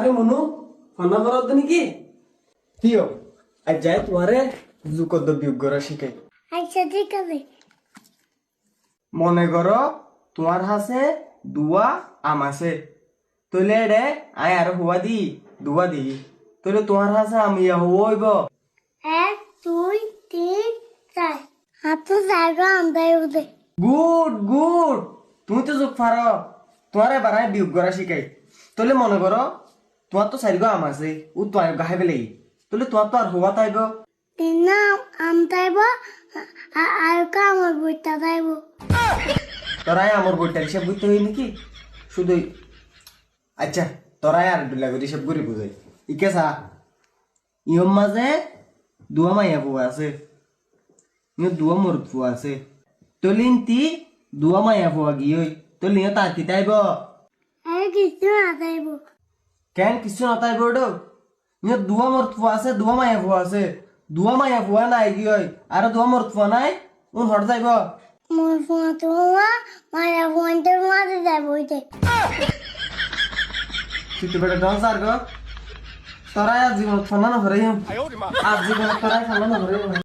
আরে মনু ফোনা বরদ নাকি কিও আজ যাই তোমারে জুকদ বিয়োগ করা শিখাই আচ্ছা ঠিক আছে মনে করো তোমার হাসে দুয়া আম আছে তইলে রে আয় আর হুয়া দি দুয়া দি তইলে তোমার হাসে আমি হইব 1 2 3 4 হাত জায়গা আমদাই উদে গুড গুড তুমি তো যোগ পারো তোমারে বারায় বিয়োগ করা শিখাই তইলে মনে করো তোমার তো চারিগো আম আছে ও তো গাহে বেলাই তইলে তোমার তো আর হওয়া তাইব তিনা আমদাইব আর কামর বইতা যাইব তোরাই আমার বইটার হিসাব বুঝতে হই নাকি শুধুই আচ্ছা তোরাই আর দুলা করে হিসাব করে বুঝাই ইকে সা ইয়ম মাঝে দুয়া মাইয়া ফুয়া আছে ইয় দুয়া মরদ ফুয়া আছে তলিনতি দুয়া মাইয়া ফুয়া গিয়ে তলিন তাঁতি তাইব আর কিছু না যাইব কেন কিছু নতাইব ওটো ইয় দুয়া মরদ ফুয়া আছে দুয়া মাইয়া ফুয়া আছে দুয়া মাইয়া ফুয়া নাই গিয়ে আর দুয়া মরদ ফুয়া নাই উন হট যাইব মোর ফোন তোমা মারা ফোনটার মাঝে যাইব ওইতে তুই বেটা ডান্স আর গো তোরাই আজ জীবন ফোনা না ভরে আজ জীবন তোরাই ফোনা না ভরে